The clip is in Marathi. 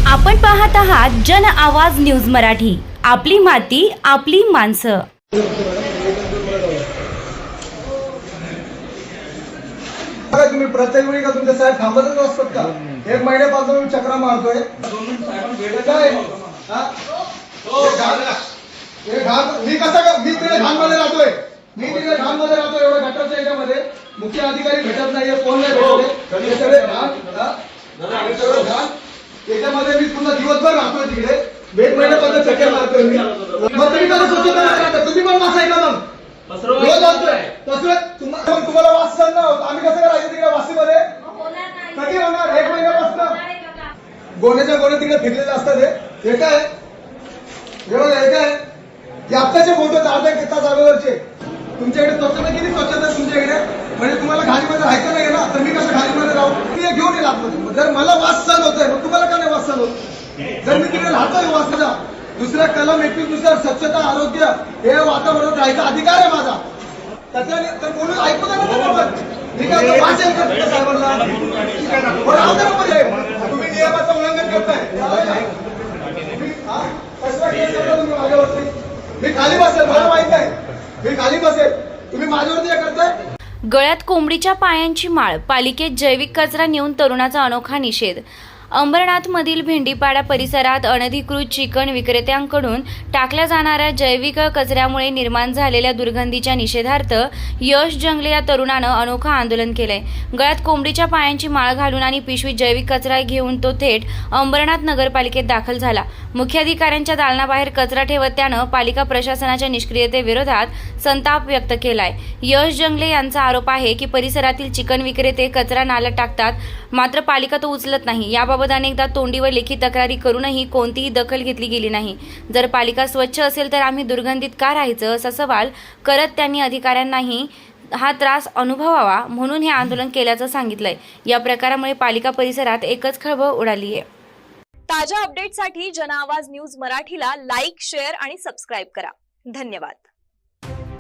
आपण पाहत आहात जन आवाज न्यूज मराठी। आपली माती आपली माणसं। तुम्ही प्रत्येक वेळी का तुमचे साहेब थांबतच असतात का? एक महिन्यापासून मी चक्रा मारतोय। मी कसं मी तिकडे घाणमध्ये राहतोय, एवढ्या गटारच्या याच्यामध्ये मुख्य अधिकारी भेटत नाहीये, कोण नाही भेटले सगळे याच्यामध्ये मी पुन्हा दिवसभर राहतोय तिकडे, एक महिन्यापासून चक्कर मारतोय मी। मग तुम्ही कसं स्वच्छता राहता? तुम्ही पण वासायला मग रोज आणतोय तसं तुम्हाला वास सहन नाही होत, आम्ही कसं करायचं तिकडे वासीमध्ये? कधी होणार? एक महिन्यापासून गोण्याच्या गोण्या तिकडे फिरलेले असतात। हे काय हे काय की आत्ताचे फोटो अर्ध्या घेतात अगोदरचे। तुमच्याकडे स्वच्छता किती स्वच्छता तुमच्याकडे? म्हणजे तुम्हाला घाणीमध्ये राहायचं नाही ना, तर मी कसं घाणीमध्ये राहू? मी घेऊन येईल आतमध्ये। जर मला वास सहन होतोय मग तुम्हाला का नाही वास सहन होत? जर मी तिकडे राहतोय वासाचा, दुसऱ्या कलम 21 नुसार स्वच्छता आरोग्य हे वातावरणात राहायचा अधिकार आहे माझा, त्याच्याने तर कोणी ऐकू नका। मी काय वास येईल का साहेबांना? तुम्ही नियमाचं उल्लंघन करताय। मी खाली बसेल, मला माहित आहे मी खाली बसेल, तुम्ही माझ्यावरती हे करताय। गळ्यात कोंबडीच्या पायांची माळ, पालिकेत जैविक कचरा नेऊन तरुणाचा अनोखा निषेध। अंबरनाथमधील भेंडीपाडा परिसरात अनधिकृत चिकन विक्रेत्यांकडून टाकल्या जाणाऱ्या जैविक कचऱ्यामुळे निर्माण झालेल्या दुर्गंधीच्या निषेधार्थ यश जंगले या तरुणानं अनोखं आंदोलन केलंय। गळ्यात कोंबडीच्या पायांची माळ घालून आणि पिशवीत जैविक कचरा घेऊन तो थेट अंबरनाथ नगरपालिकेत दाखल झाला। मुख्याधिकाऱ्यांच्या दालनाबाहेर कचरा ठेवत त्यानं पालिका प्रशासनाच्या निष्क्रियतेविरोधात संताप व्यक्त केलाय। यश जंगले यांचा आरोप आहे की परिसरातील चिकन विक्रेते कचरा नाल्यात टाकतात, मात्र पालिका तो उचलत नाही। याबाबत अनेकदा तोंडी व लेखी तक्रारी करूनही कोणतीही दखल घेतली गेली नाही। जर पालिका स्वच्छ असेल तर आम्ही दुर्गंधीत का राहायचं, असा सवाल करत त्यांनी अधिकाऱ्यांनाही हा त्रास अनुभवावा म्हणून हे आंदोलन केल्याचं सांगितलंय। या प्रकारामुळे पालिका परिसरात एकच खळबळ उडाली आहे। ताज्या अपडेटसाठी जन आवाज न्यूज मराठीला लाईक, शेअर आणि सबस्क्राईब करा। धन्यवाद।